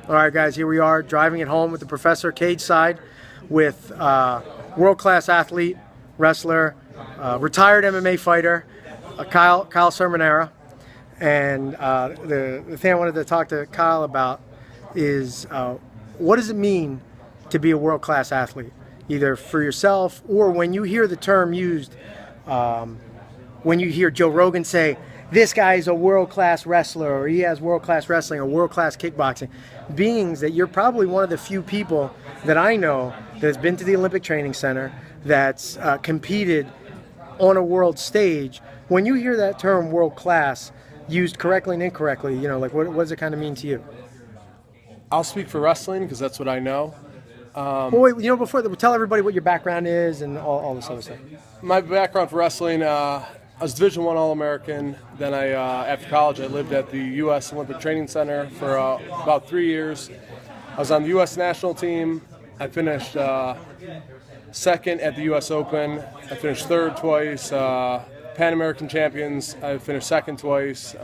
All right, guys, here we are driving it home with the professor cage side with world-class athlete, wrestler, retired MMA fighter, Kyle Sermonera. And the thing I wanted to talk to Kyle about is what does it mean to be a world-class athlete, either for yourself or when you hear the term used, when you hear Joe Rogan say, this guy is a world-class wrestler, or he has world-class wrestling or world-class kickboxing, beings that you're probably one of the few people that I know that has been to the Olympic Training Center, that's competed on a world stage. When you hear that term world-class used correctly and incorrectly, you know, like what does it kind of mean to you? I'll speak for wrestling because that's what I know. Well, wait, you know, before tell everybody what your background is and all this other stuff. My background for wrestling, I was Division I All-American. Then after college, I lived at the U.S. Olympic Training Center for about 3 years. I was on the U.S. national team. I finished second at the U.S. Open. I finished third twice. Pan American champions. I finished second twice.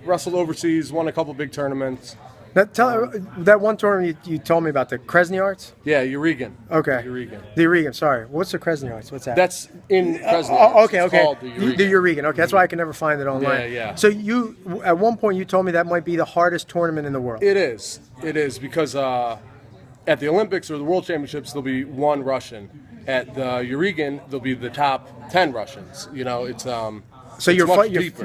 Wrestled overseas. Won a couple big tournaments. Now, tell that one tournament you told me about, the Krasny-Yards? Yeah, Urigan. Okay. Urigan. The Urigan, sorry. What's the Krasny-Yards? What's that? That's in Krasny-Yards. Okay. It's called the Urigan. The Urigan. Okay, that's why I can never find it online. Yeah. So you, at one point, you told me that might be the hardest tournament in the world. It is. It is because at the Olympics or the World Championships, there'll be one Russian. At the Urigan, there'll be the top 10 Russians. You know, it's so you're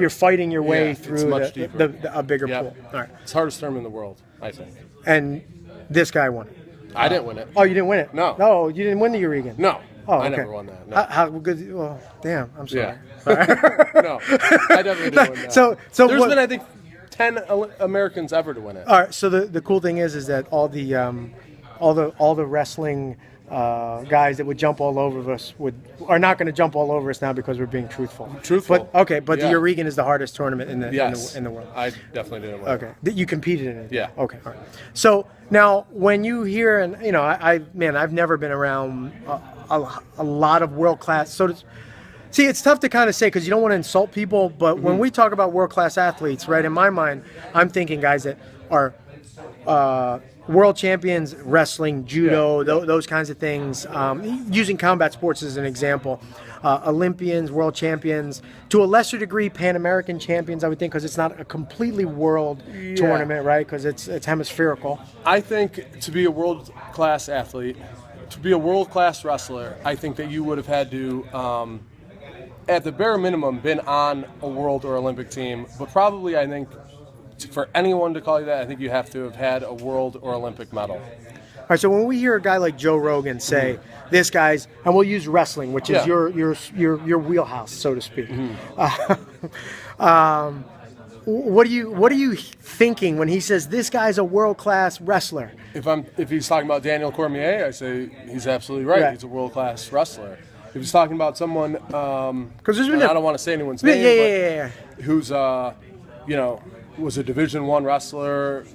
fighting your way through a bigger pool. All right. It's the hardest tournament in the world, I think. And this guy won it. I didn't win it. Oh, you didn't win it? No. No, you didn't win the Urigan? No. Oh, okay. I never won that. No. How good? Well, damn, I'm sorry. Yeah. No, I definitely didn't win that. So there's been, I think, 10 Americans ever to win it. All right. So the cool thing is that all the wrestling guys that would jump all over us are not going to jump all over us now because we're being truthful. Truthful. But the Urigan is the hardest tournament in the world. I definitely didn't win. Okay. You competed in it. Yeah. Okay. All right. So now when you hear, and you know, I've never been around a lot of world class. See, it's tough to kind of say because you don't want to insult people. But when we talk about world class athletes, right? In my mind, I'm thinking guys that are world champions, wrestling, judo, those kinds of things. Using combat sports as an example, Olympians, world champions, to a lesser degree, Pan American champions. I would think because it's not a completely world tournament, right? Because it's hemispherical. I think to be a world class athlete, to be a world class wrestler, I think that you would have had to, at the bare minimum, been on a world or Olympic team. But probably, I think, for anyone to call you that, I think you have to have had a world or Olympic medal. All right, so when we hear a guy like Joe Rogan say, this guy's, and we'll use wrestling, which is your wheelhouse, so to speak. What are you thinking when he says this guy's a world-class wrestler? If he's talking about Daniel Cormier, I say he's absolutely right. Yeah. He's a world-class wrestler. If he's talking about someone, because I don't want to say anyone's name, but who's was a Division I wrestler,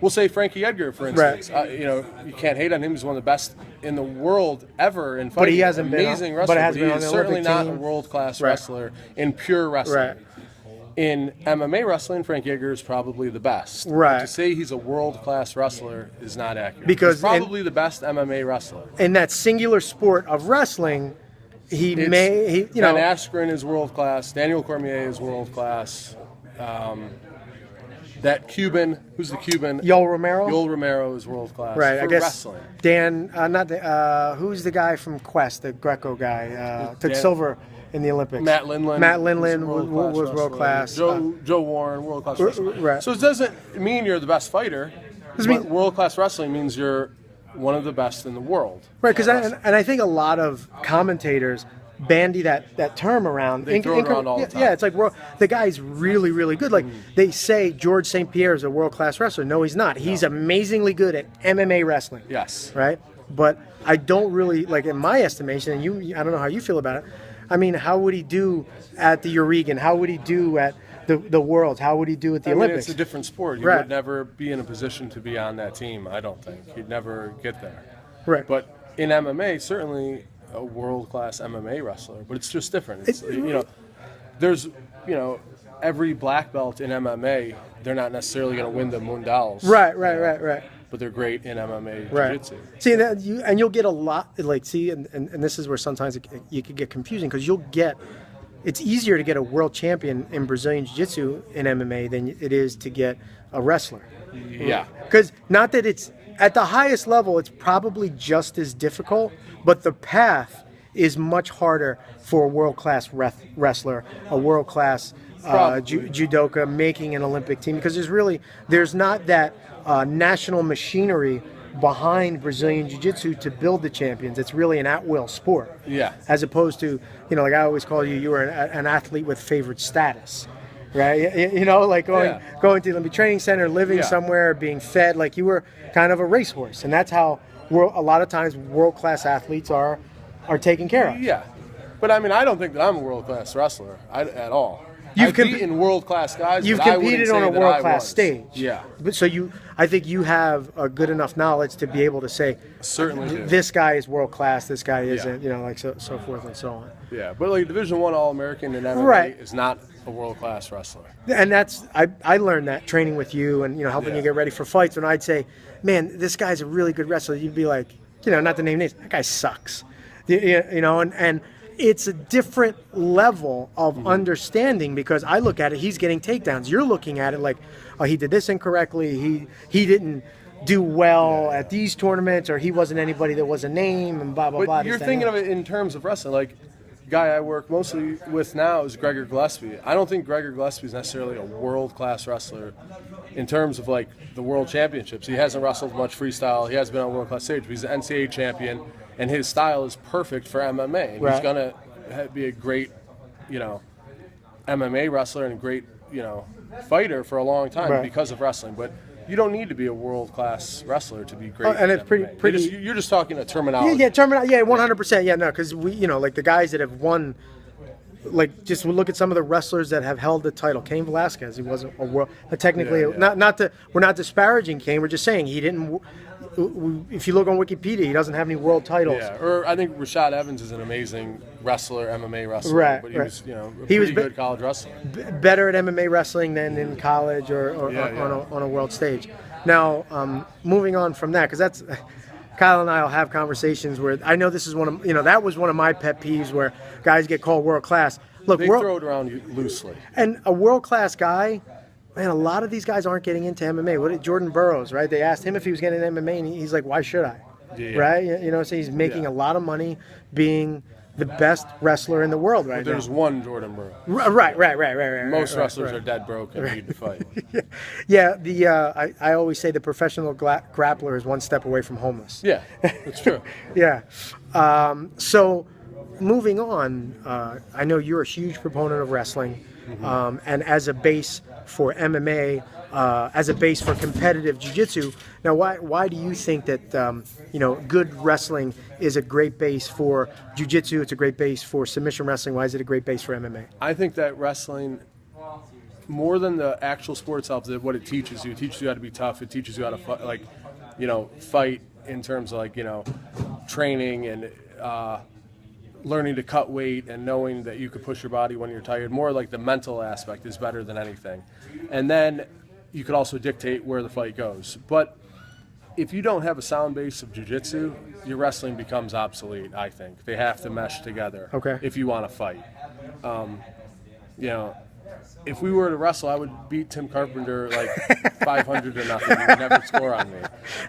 we'll say Frankie Edgar, for instance. Right. You can't hate on him. He's one of the best in the world ever in fighting. But he hasn't been amazing wrestler. But he's certainly not a world-class wrestler in pure wrestling. Right. In MMA wrestling, Frankie Edgar is probably the best. Right. To say he's a world-class wrestler is not accurate. Because he's probably the best MMA wrestler. In that singular sport of wrestling, Ben Askren is world-class. Daniel Cormier is world-class. That Cuban, who's the Cuban? Yoel Romero? Yoel Romero is world-class. Right, for I guess wrestling. Who's the guy from Quest, the Greco guy, took silver in the Olympics? Matt Lindland. Matt Lindland was world-class. Joe Warren, world-class wrestler. Right. So it doesn't mean you're the best fighter. But world-class wrestling means you're one of the best in the world. Right, because I think a lot of commentators bandy that term around. They throw it around all the time. Yeah, it's like the guy's really, really good. Like they say George St. Pierre is a world-class wrestler. No, he's not. He's amazingly good at MMA wrestling. Yes. Right? But I don't really, like in my estimation, and I don't know how you feel about it, I mean, how would he do at the Urigan? How would he do at the Worlds? How would he do at the Olympics? It's a different sport. He Right. would never be in a position to be on that team, I don't think. He'd never get there. Right. But in MMA, certainly a world-class MMA wrestler, but it's just different. There's every black belt in MMA they're not necessarily going to win the Mundials. Right. But they're great in MMA jiu-jitsu. See, that you'll get a lot, like, see, and this is where sometimes you could get confusing, because it's easier to get a world champion in Brazilian jiu-jitsu in MMA than it is to get a wrestler. Yeah. Because not that it's, at the highest level, it's probably just as difficult, but the path is much harder for a world-class wrestler, a world-class judoka making an Olympic team, because there's not that national machinery behind Brazilian Jiu-Jitsu to build the champions. It's really an at-will sport. Yeah. As opposed to, like I always call you were an athlete with favored status, right? Like going to the Olympic Training Center, living somewhere, being fed, like you were kind of a racehorse. And that's how a lot of times world-class athletes are taken care of. Yeah. But I mean, I don't think that I'm a world-class wrestler at all. I've beaten world-class guys. You've but competed on a world-class stage. Yeah. But I think you have a good enough knowledge to be able to say, certainly do. This guy is world-class, this guy isn't, like so forth and so on. Yeah, but like Division I All-American in MMA is not a world-class wrestler. And I learned that training with you and, helping you get ready for fights. When I'd say, man, this guy's a really good wrestler, you'd be like, not to name names, that guy sucks. And it's a different level of understanding, because I look at it, he's getting takedowns. You're looking at it like, oh, he did this incorrectly. He didn't do well at these tournaments, or he wasn't anybody that was a name, and blah, blah, but blah. You're thinking of it in terms of wrestling. Like, the guy I work mostly with now is Gregor Gillespie. I don't think Gregor Gillespie is necessarily a world-class wrestler in terms of, like, the world championships. He hasn't wrestled much freestyle. He hasn't been on a world-class stage, but he's an NCAA champion. And his style is perfect for MMA. And he's going to be a great, MMA wrestler and a great, fighter for a long time because of wrestling. But you don't need to be a world-class wrestler to be great. And it's pretty. You're just talking a terminology. Yeah, terminology. Yeah, 100%. Yeah, no, because we, like the guys that have won. Like, just look at some of the wrestlers that have held the title. Cain Velasquez, he wasn't a world. Technically, we're not disparaging Cain. We're just saying he didn't. If you look on Wikipedia, he doesn't have any world titles. Yeah, or I think Rashad Evans is an amazing wrestler, MMA wrestler. Right, but he was, a pretty good college wrestler. Better at MMA wrestling than in college or on a world stage. Now, moving on from that, because that's Kyle and I will have conversations where I know this is one of that was one of my pet peeves, where guys get called world class. Look, they throw it around loosely. And a world class guy. Man, a lot of these guys aren't getting into MMA. What did Jordan Burroughs, right? They asked him if he was getting into MMA, and he's like, why should I? Yeah. Right? So he's making a lot of money being the best wrestler in the world right now. There's one Jordan Burroughs. Right. Most wrestlers are dead broke and need to fight. I always say the professional grappler is one step away from homeless. Yeah, that's true. Yeah. So moving on, I know you're a huge proponent of wrestling. And as a base for MMA, as a base for competitive jiu-jitsu. Now, why do you think that good wrestling is a great base for jiu-jitsu? It's a great base for submission wrestling. Why is it a great base for MMA? I think that wrestling, more than the actual sport itself, what it teaches you how to be tough. It teaches you how to fight in terms of training and learning to cut weight and knowing that you could push your body when you're tired. More like the mental aspect is better than anything. And then you could also dictate where the fight goes. But if you don't have a sound base of jiu-jitsu, your wrestling becomes obsolete, I think. They have to mesh together if you want to fight. If we were to wrestle, I would beat Tim Carpenter 500 to nothing. He would never score on me.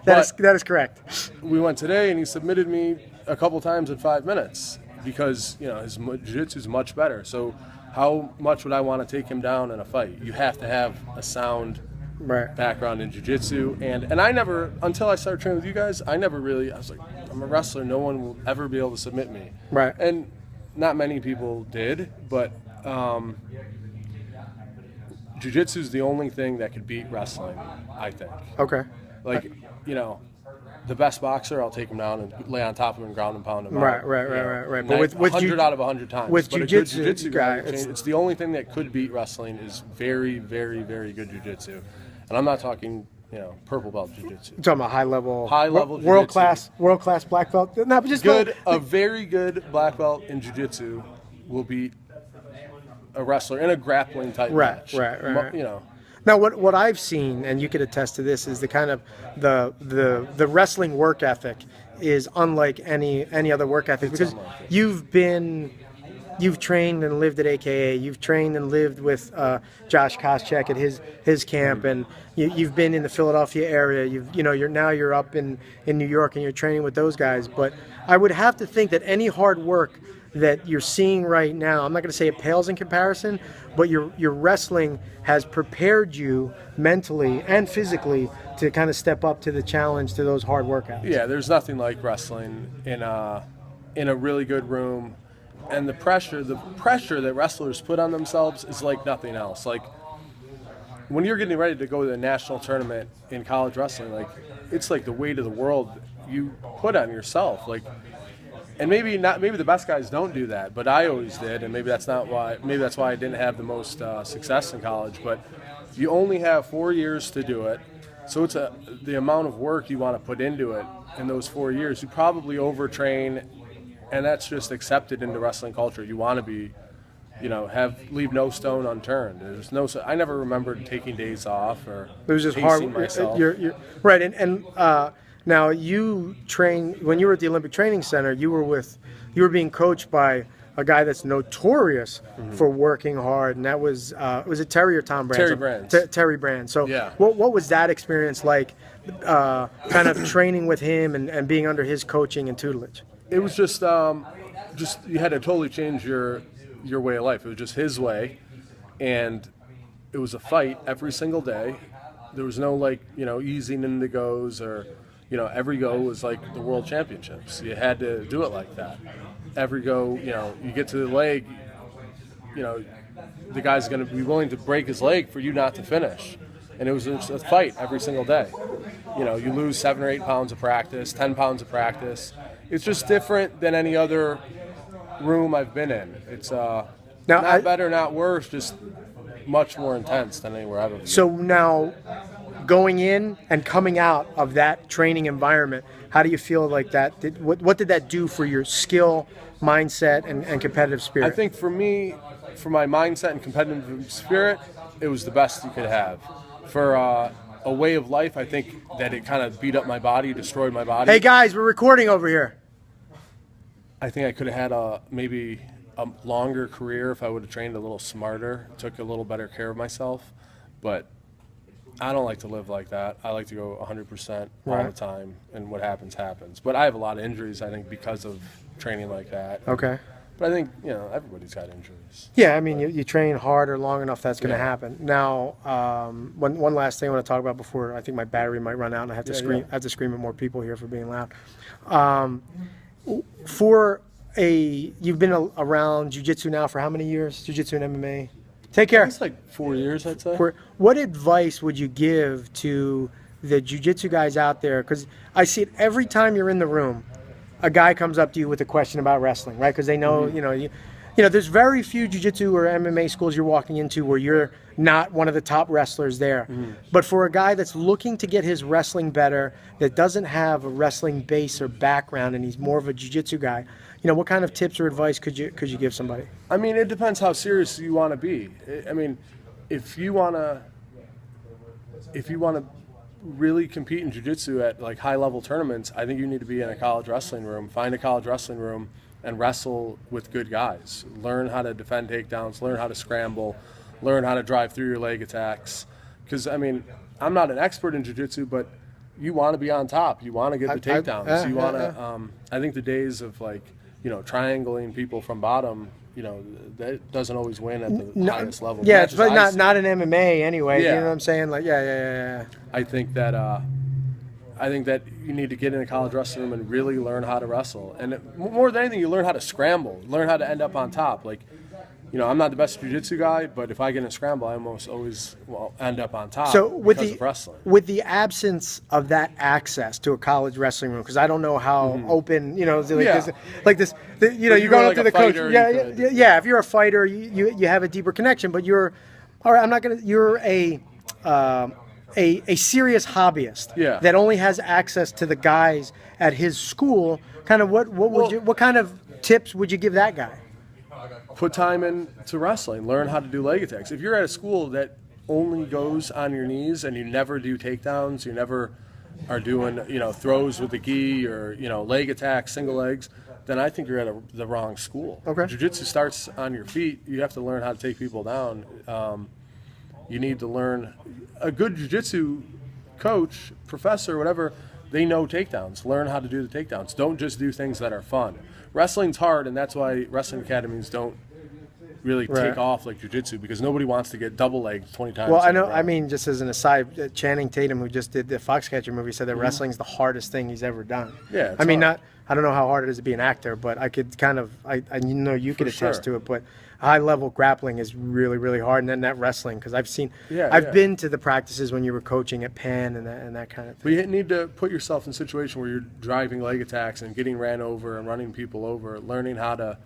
That is correct. We went today, and he submitted me a couple times in 5 minutes. Because his jiu-jitsu is much better. So how much would I want to take him down in a fight? You have to have a sound background in jiu-jitsu. And I never, until I started training with you guys, I was like, I'm a wrestler. No one will ever be able to submit me. Right. And not many people did, but jiu-jitsu is the only thing that could beat wrestling, I think. Okay. The best boxer, I'll take him down and lay on top of him and ground and pound him right. out. But with 100 out of 100 times. With but jiu-jitsu, a good jiu-jitsu guy, it's the only thing that could beat wrestling is very, very, very good jiu-jitsu. And I'm not talking, purple belt jiu-jitsu. You're talking about high level world class black belt. No, but just a very good black belt in jiu-jitsu will beat a wrestler in a grappling type match. Right. Now, what I've seen, and you could attest to this, is the kind of the wrestling work ethic is unlike any other work ethic, because you've trained and lived at AKA, you've trained and lived with Josh Koscheck at his camp, and you've been in the Philadelphia area. You're up in New York and you're training with those guys. But I would have to think that any hard work that you're seeing right now, I'm not going to say it pales in comparison, but your wrestling has prepared you mentally and physically to kind of step up to the challenge, to those hard workouts. Yeah, there's nothing like wrestling in a really good room, and the pressure that wrestlers put on themselves is like nothing else. Like when you're getting ready to go to the national tournament in college wrestling, like it's like the weight of the world you put on yourself. Like, and maybe the best guys don't do that, but I always did, and maybe that's why I didn't have the most success in college. But you only have 4 years to do it, so it's the amount of work you want to put into it in those 4 years. You probably overtrain, and that's just accepted into wrestling culture. You want to be, leave no stone unturned. I never remembered taking days off or it was just hard myself. You're right, and now you train when you were at the Olympic Training Center. You were being coached by a guy that's notorious for working hard, and that was it Terry or Tom Brands? Terry Brands. Terry Brands. So yeah. What was that experience like, kind of training with him and being under his coaching and tutelage? It was just you had to totally change your way of life. It was just his way, and it was a fight every single day. There was no easing into goes or every go was like the world championships. You had to do it like that. Every go, you get to the leg, the guy's going to be willing to break his leg for you not to finish. And it was just a fight every single day. You lose 7 or 8 pounds of practice, 10 pounds of practice. It's just different than any other room I've been in. It's not better, not worse, just much more intense than anywhere I've ever been. So now, going in and coming out of that training environment, how do you feel like that? What did that do for your skill, mindset, and competitive spirit? I think for me, for my mindset and competitive spirit, it was the best you could have. For a way of life, I think that it kind of beat up my body, destroyed my body. Hey guys, we're recording over here. I think I could have had maybe a longer career if I would have trained a little smarter, took a little better care of myself. But I don't like to live like that. I like to go 100% all the time, and what happens, happens. But I have a lot of injuries, I think, because of training like that. Okay. But I think, everybody's got injuries. Yeah, I mean, you train hard or long enough, that's going to happen. Now, one last thing I want to talk about before I think my battery might run out, and I have to scream. I have to scream at more people here for being loud. You've been around jiu-jitsu now for how many years? Jiu-jitsu and MMA. Take care. It's like 4 years, I'd say. What advice would you give to the jiu-jitsu guys out there? Because I see it every time you're in the room. A guy comes up to you with a question about wrestling, right? Because they know, there's very few jiu-jitsu or MMA schools you're walking into where you're not one of the top wrestlers there. But for a guy that's looking to get his wrestling better, that doesn't have a wrestling base or background, and he's more of a jiu-jitsu guy, what kind of tips or advice could you give somebody? I mean, it depends how serious you want to be. I mean, if you want to really compete in jiu-jitsu at like high-level tournaments, I think you need to be in a college wrestling room. Find a college wrestling room and wrestle with good guys. Learn how to defend takedowns, learn how to scramble, learn how to drive through your leg attacks. Because, I mean, I'm not an expert in jiu-jitsu, but you want to be on top. You want to get the takedowns. You want to. I think the days of triangling people from bottom, that doesn't always win at the highest level. Yeah, it's not an MMA anyway. Yeah. You know what I'm saying? Like, yeah. I think that you need to get in a college wrestling room and really learn how to wrestle. And more than anything, you learn how to scramble, learn how to end up on top. Like, I'm not the best jiu-jitsu guy, but if I get in a scramble, I almost always end up on top because of wrestling. With the absence of that access to a college wrestling room, because I don't know how open, you go up to the coach. Yeah. If you're a fighter, you have a deeper connection, but you're a serious hobbyist that only has access to the guys at his school. Kind of what kind of tips would you give that guy? Put time into wrestling. Learn how to do leg attacks. If you're at a school that only goes on your knees and you never do takedowns, you never are doing, throws with the gi or, leg attacks, single legs, then I think you're at the wrong school. Okay. Jiu-jitsu starts on your feet. You have to learn how to take people down. You need to learn. A good jiu-jitsu coach, professor, whatever, they know takedowns. Learn how to do the takedowns. Don't just do things that are fun. Wrestling's hard, and that's why wrestling academies don't really take off like jiu-jitsu, because nobody wants to get double-legged 20 times. Well, I know. I mean, just as an aside, Channing Tatum, who just did the Foxcatcher movie, said that wrestling's the hardest thing he's ever done. Yeah, I mean, I don't know how hard it is to be an actor, but I could kind of, I know you could attest to it, but high-level grappling is really, really hard, and then that wrestling, because I've been to the practices when you were coaching at Penn and that kind of thing. But you need to put yourself in a situation where you're driving leg attacks and getting ran over and running people over, learning how to,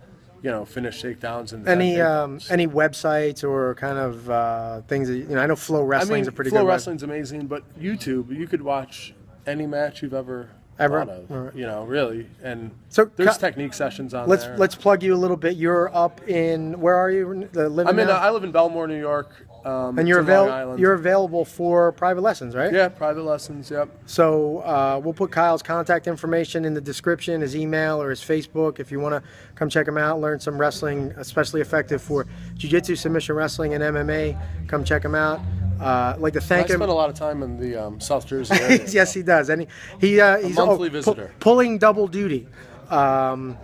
finish takedowns. And any websites or kind of things that, I know Flow Wrestling's a pretty good. Flow Wrestling's amazing, but YouTube, you could watch any match you've ever thought of, really. And so there's technique sessions on there. Let's plug you a little bit. You're up in, where are you living now? I live in Belmore, New York. And you're available for private lessons, right? Yeah, private lessons, yep. So we'll put Kyle's contact information in the description, his email or his Facebook. If you want to come check him out, learn some wrestling, especially effective for jiu-jitsu, submission wrestling, and MMA, come check him out. I'd like to thank him. I spent a lot of time in the South Jersey area. Yes, he does. And he's a monthly visitor. Pulling double duty. Two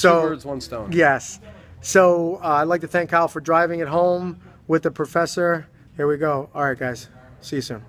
birds, one stone. Yes. So I'd like to thank Kyle for driving it home with the professor. Here we go. All right, guys. See you soon.